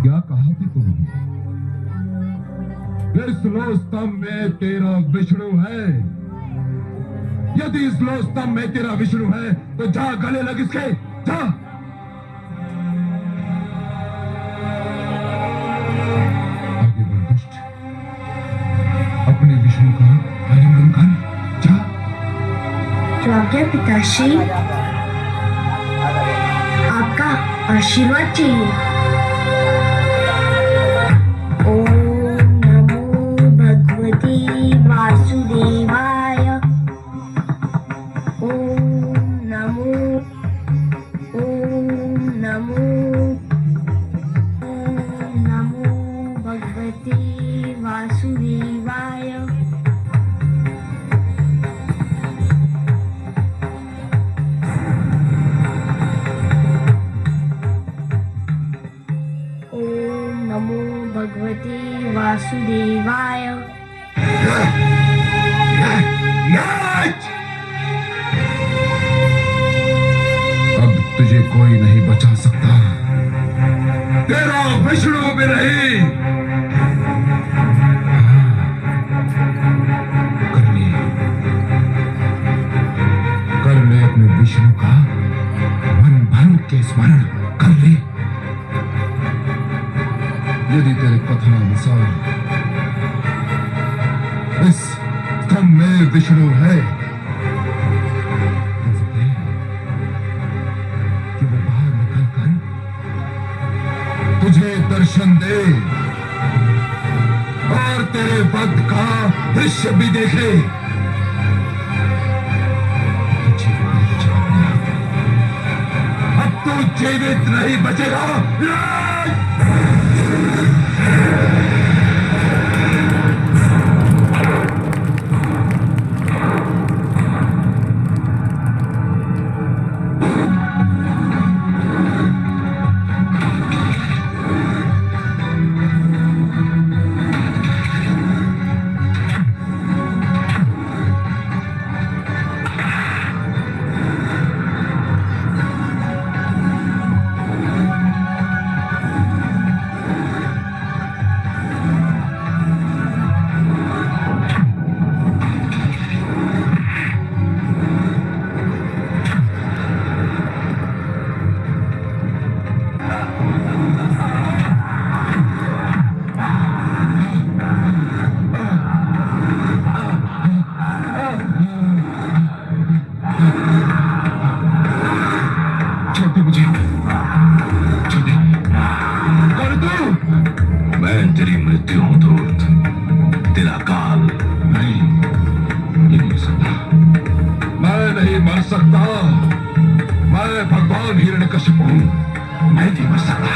क्या कहा था तुमने? इस लोस्तंभ में तेरा विष्णु है। यदि इस लोस्तंभ में तेरा विष्णु है तो जा गले लग इसके, जा। आगे बढ़ दुष्ट, अपने विष्णु का आलिंगन कर, जा। तो आज्ञा पिताश्री, आपका आशीर्वाद चाहिए। ओम नमो भगवते वासुदेवाय। ओम नमो ओम नमो ओम नमो भगवते वासुदेवाय। ओम नमो भगवते वासुदेवाय। अब तुझे कोई नहीं बचा सकता, तेरा विष्णु भी नहीं। कर ले अपने विष्णु का मन भर के स्मरण कर ले। यदि तेरे कथनानुसार इस स्तंभ में विष्णु है कि वो बाहर निकलकर तुझे दर्शन दे और तेरे वध का दृश्य भी देखे। अब तू जीवित नहीं बचेगा। मैं तेरी मृत्यु हूं धूर्त, तेरा काल। नहीं, ये नहीं हो सकता। मैं नहीं मर सकता। मैं भगवान हिरण्यकशिपु हूं, मैं नहीं मर सकता।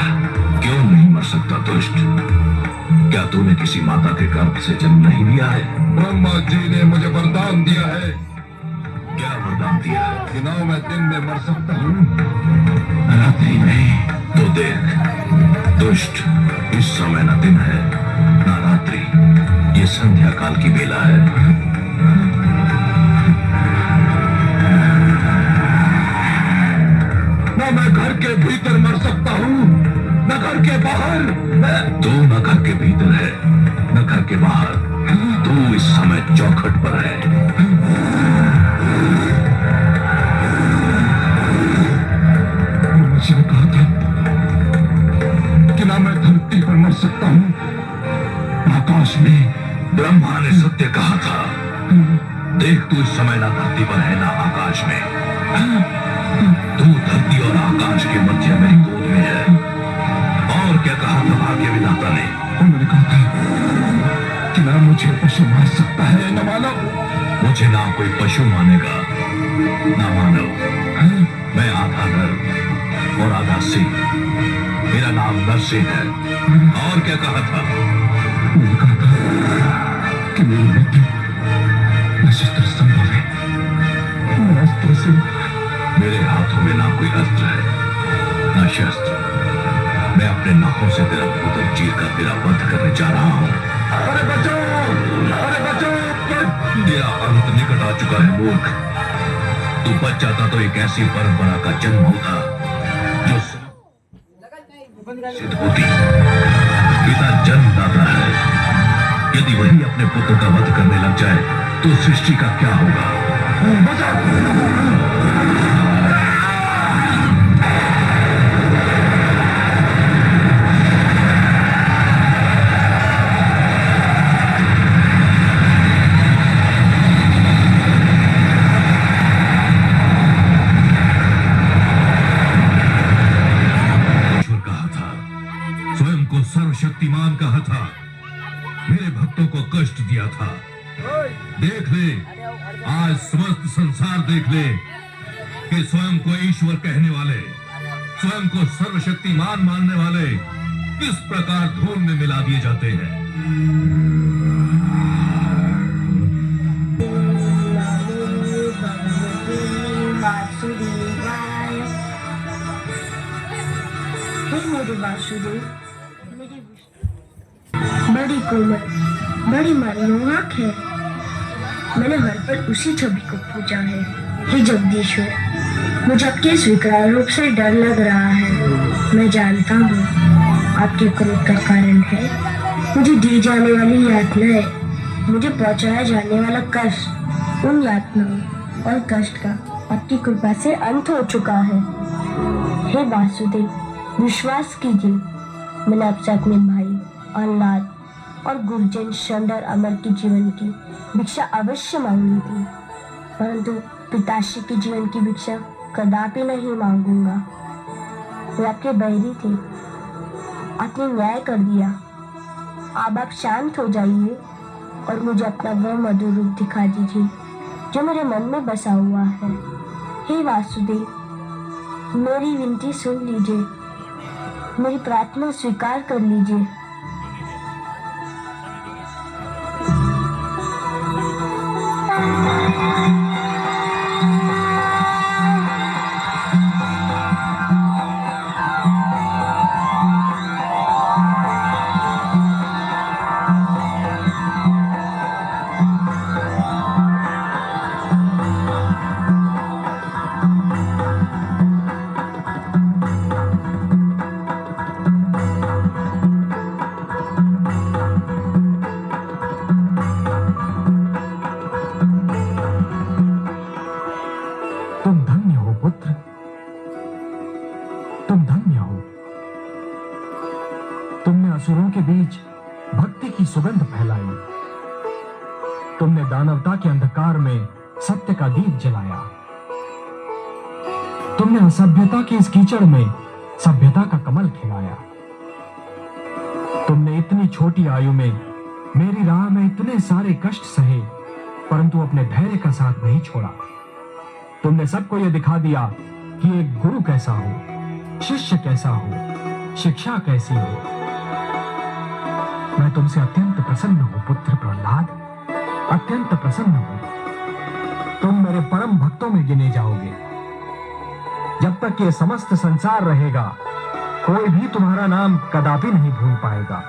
क्यों नहीं मर सकता दुष्ट? क्या तूने किसी माता के गर्भ से जन्म नहीं लिया है? ब्रह्मा जी ने मुझे वरदान दिया है। क्या वरदान दिया है? कि ना मैं दिन में मर सकता हूँ, रात्रि में। तो देख दुष्ट, इस समय न दिन है न रात्रि, ये संध्या काल की बेला है। ना मैं घर के भीतर मर सकता हूँ न घर के बाहर। तू न घर के भीतर है न घर के बाहर, तू इस समय चौखट पर है। मुझे कहा था कि ना मैं धरती पर मर सकता हूँ, आकाश में। ब्रह्मा ने सत्य कहा था। देख तू इस समय ना धरती पर है ना आकाश में, तू धरती और आकाश के मध्य मेरी गोद में है। और क्या कहा था भाग्य विधाता ने? उन्होंने कहा था कि ना मुझे पशु मार सकता है न मानव। मुझे ना कोई पशु मानेगा ना मानव। मैं आधा नर और आधा सिंह, मेरा नाम नरसिंह है। और क्या कहा था? उन्होंने कहा था कि मेरी मृत्यु नक्षत्र संभव है, अस्त्र से। मेरे हाथों में ना कोई अस्त्र है ना शस्त्र। मैं अपने नखों से तेरा पुत्र चीर कर तेरा वध करने जा रहा हूँ। अरे बचाओ, अरे बचाओ। तेरा अंत निकट आ चुका है मूर्ख। तू बच जाता तो एक ऐसी परंपरा का जन्म होता जो सिद्ध होती। जन्मदाता है। यदि वही अपने पुत्र का वध करने लग जाए तो सृष्टि का क्या होगा? ईश्वर कहा था, स्वयं को सर्वशक्तिमान कहा था, मेरे भक्तों को कष्ट दिया था। देख ले, आज समस्त संसार देख ले कि स्वयं को ईश्वर कहने वाले, स्वयं को सर्वशक्तिमान मानने वाले किस प्रकार धूल में मिला दिए जाते हैं। हे मेरे वासुदेव, मेरी बड़ी कोमल, बड़ी मनमोहक है। मैंने हर पल उसी छवि को पूजा है। हे जगदीश्वर, मुझे आपके इस विकराल रूप से डर लग रहा है। मैं जानता हूँ आपके क्रोध का कारण है मुझे दी जाने वाली यातनाएं, मुझे पहुंचाया जाने वाला कष्ट। उन यातनाओं और कष्ट का आपकी कृपा से अंत हो चुका है। हे वासुदेव, विश्वास कीजिए, मैंने आपसे अपने भाई अल्लाद और गुरुजन शंडर अमर के जीवन की भिक्षा अवश्य मांगी थी, परंतु पिताश्री के जीवन की भिक्षा कदापि नहीं मांगूंगा। वे आपके बैरी थे, आपने न्याय कर दिया। अब आप शांत हो जाइए और मुझे अपना वह मधुर रूप दिखा दीजिए जो मेरे मन में बसा हुआ है। हे वासुदेव, मेरी विनती सुन लीजिए, मेरी प्रार्थना स्वीकार कर लीजिए। तुम धन्य हो पुत्र, तुम धन्य हो। तुमने असुरों के बीच भक्ति की सुगंध फैलाई। तुमने दानवता के अंधकार में सत्य का दीप जलाया। तुमने असभ्यता के इस कीचड़ में सभ्यता का कमल खिलाया। तुमने इतनी छोटी आयु में मेरी राह में इतने सारे कष्ट सहे, परंतु अपने धैर्य का साथ नहीं छोड़ा। तुमने सबको यह दिखा दिया कि एक गुरु कैसा हो, शिष्य कैसा हो, शिक्षा कैसी हो। मैं तुमसे अत्यंत प्रसन्न हूं पुत्र प्रहलाद, अत्यंत प्रसन्न हूं। तुम मेरे परम भक्तों में गिने जाओगे। जब तक ये समस्त संसार रहेगा, कोई भी तुम्हारा नाम कदापि नहीं भूल पाएगा।